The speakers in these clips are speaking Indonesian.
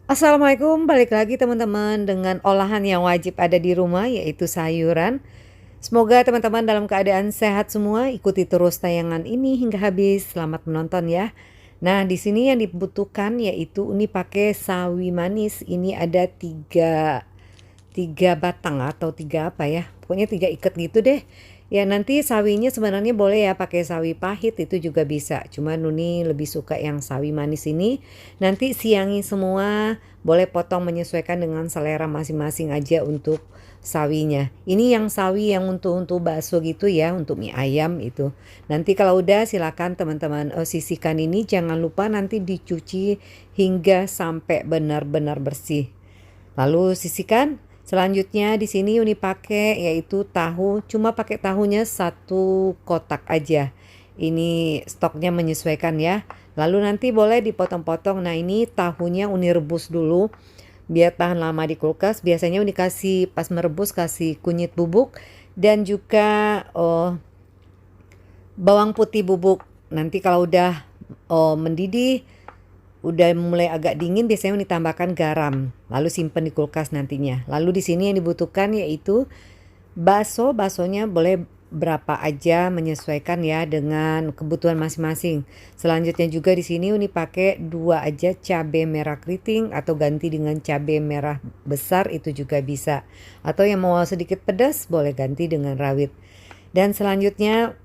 Assalamualaikum, balik lagi teman-teman dengan olahan yang wajib ada di rumah yaitu sayuran. Semoga teman-teman dalam keadaan sehat semua. Ikuti terus tayangan ini hingga habis. Selamat menonton ya. Nah, di sini yang dibutuhkan yaitu ini pakai sawi manis. Ini ada tiga batang atau tiga apa ya, pokoknya tiga ikat gitu deh. Ya nanti sawinya sebenarnya boleh ya pakai sawi pahit, itu juga bisa, cuma Nuni lebih suka yang sawi manis ini. Nanti siangi semua, boleh potong menyesuaikan dengan selera masing-masing aja untuk sawinya. Ini yang sawi yang untuk bakso gitu ya, untuk mie ayam itu. Nanti kalau udah silakan teman-teman sisihkan, ini jangan lupa nanti dicuci hingga sampai benar-benar bersih. Lalu sisihkan. Selanjutnya di sini Uni pakai yaitu tahu, cuma pakai tahunya satu kotak aja. Ini stoknya menyesuaikan ya. Lalu nanti boleh dipotong-potong. Nah, ini tahunya Uni rebus dulu biar tahan lama di kulkas. Biasanya Uni kasih pas merebus kasih kunyit bubuk dan juga bawang putih bubuk. Nanti kalau udah mendidih, udah mulai agak dingin, biasanya ditambahkan garam, lalu simpen di kulkas nantinya. Lalu di sini yang dibutuhkan yaitu baksonya boleh berapa aja menyesuaikan ya dengan kebutuhan masing-masing. Selanjutnya juga di sini Uni pakai 2 aja cabai merah keriting atau ganti dengan cabai merah besar itu juga bisa. Atau yang mau sedikit pedas boleh ganti dengan rawit. Dan selanjutnya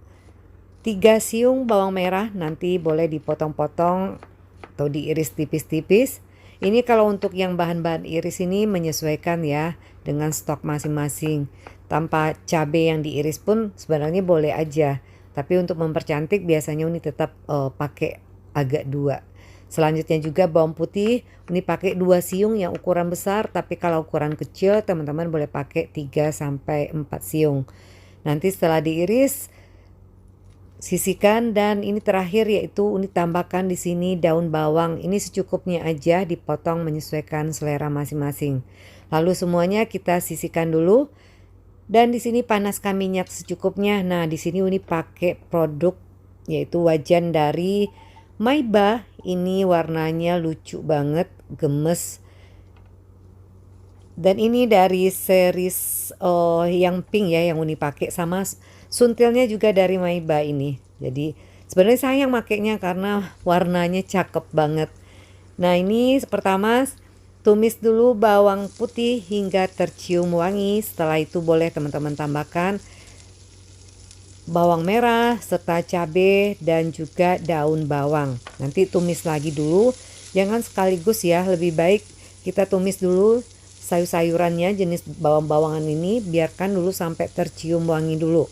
3 siung bawang merah nanti boleh dipotong-potong atau diiris tipis-tipis. Ini kalau untuk yang bahan-bahan iris ini menyesuaikan ya dengan stok masing-masing. Tanpa cabai yang diiris pun sebenarnya boleh aja. Tapi untuk mempercantik biasanya Uni tetap pakai agak 2. Selanjutnya juga bawang putih, Uni pakai 2 siung yang ukuran besar, tapi kalau ukuran kecil teman-teman boleh pakai 3 sampai 4 siung. Nanti setelah diiris, sisihkan, dan ini terakhir yaitu Uni tambahkan di sini daun bawang. Ini secukupnya aja, dipotong menyesuaikan selera masing-masing. Lalu semuanya kita sisihkan dulu. Dan di sini panaskan minyak secukupnya. Nah, di sini Uni pakai produk yaitu wajan dari Maiba. Ini warnanya lucu banget, gemes. Dan ini dari series yang pink ya yang Uni pakai, sama suntilnya juga dari Maiba ini. Jadi sebenarnya sayang makainya karena warnanya cakep banget. Nah, ini pertama tumis dulu bawang putih hingga tercium wangi. Setelah itu boleh teman-teman tambahkan bawang merah serta cabai dan juga daun bawang. Nanti tumis lagi dulu, jangan sekaligus ya, lebih baik kita tumis dulu sayur-sayurannya jenis bawang-bawangan ini, biarkan dulu sampai tercium wangi dulu.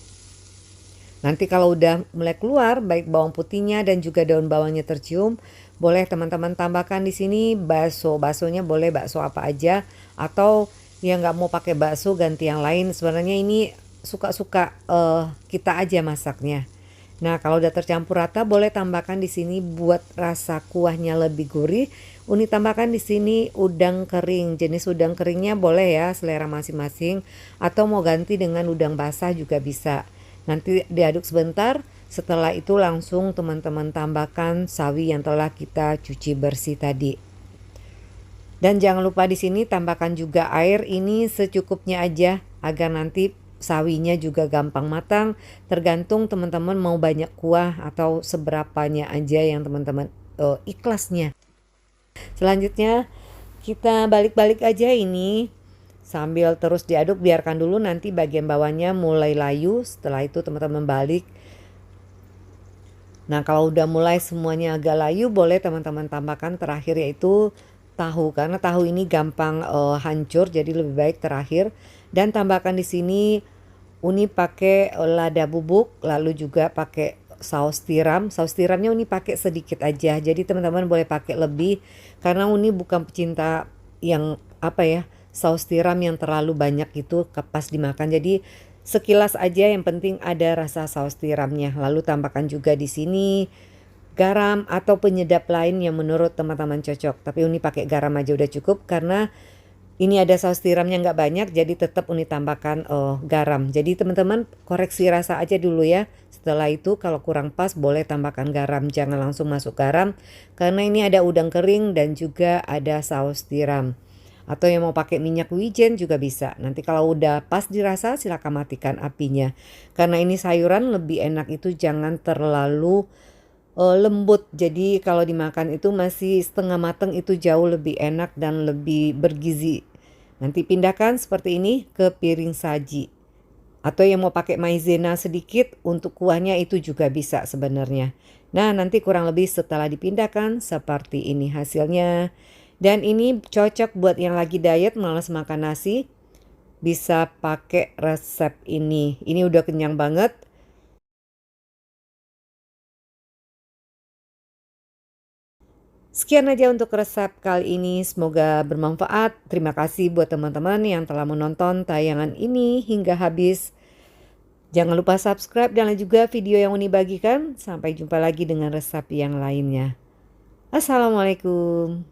Nanti kalau udah mulai keluar baik bawang putihnya dan juga daun bawangnya tercium, boleh teman-teman tambahkan di sini bakso. Baksonya boleh bakso apa aja, atau yang nggak mau pakai bakso ganti yang lain. Sebenarnya ini suka-suka kita aja masaknya. Nah, kalau udah tercampur rata boleh tambahkan di sini buat rasa kuahnya lebih gurih. Uni tambahkan di sini udang kering. Jenis udang keringnya boleh ya selera masing-masing, atau mau ganti dengan udang basah juga bisa. Nanti diaduk sebentar. Setelah itu langsung teman-teman tambahkan sawi yang telah kita cuci bersih tadi. Dan jangan lupa di sini tambahkan juga air, ini secukupnya aja agar nanti sawinya juga gampang matang. Tergantung teman-teman mau banyak kuah atau seberapanya aja yang teman-teman ikhlasnya. Selanjutnya kita balik-balik aja ini sambil terus diaduk, biarkan dulu nanti bagian bawahnya mulai layu. Setelah itu teman-teman balik. Nah, kalau udah mulai semuanya agak layu, boleh teman-teman tambahkan terakhir yaitu tahu, karena tahu ini gampang hancur, jadi lebih baik terakhir. Dan tambahkan di sini Uni pakai lada bubuk, lalu juga pakai saus tiram. Saus tiramnya Uni pakai sedikit aja, jadi teman-teman boleh pakai lebih karena Uni bukan pecinta yang apa ya, saus tiram yang terlalu banyak itu pas dimakan. Jadi sekilas aja, yang penting ada rasa saus tiramnya. Lalu tambahkan juga di sini garam atau penyedap lain yang menurut teman-teman cocok. Tapi Uni pakai garam aja udah cukup karena Ini ada saus tiramnya nggak banyak, jadi tetap Uni tambahkan garam. Jadi teman-teman koreksi rasa aja dulu ya. Setelah itu kalau kurang pas boleh tambahkan garam, jangan langsung masuk garam. Karena ini ada udang kering dan juga ada saus tiram. Atau yang mau pakai minyak wijen juga bisa. Nanti kalau udah pas dirasa silakan matikan apinya. Karena ini sayuran lebih enak itu jangan terlalu lembut. Jadi kalau dimakan itu masih setengah mateng itu jauh lebih enak dan lebih bergizi. Nanti pindahkan seperti ini ke piring saji. Atau yang mau pakai maizena sedikit untuk kuahnya itu juga bisa sebenarnya. Nah, nanti kurang lebih setelah dipindahkan seperti ini hasilnya. Dan ini cocok buat yang lagi diet malas makan nasi. Bisa pakai resep ini. Ini udah kenyang banget. Sekian aja untuk resep kali ini, semoga bermanfaat. Terima kasih buat teman-teman yang telah menonton tayangan ini hingga habis. Jangan lupa subscribe dan like juga video yang Uni bagikan. Sampai jumpa lagi dengan resep yang lainnya. Assalamualaikum.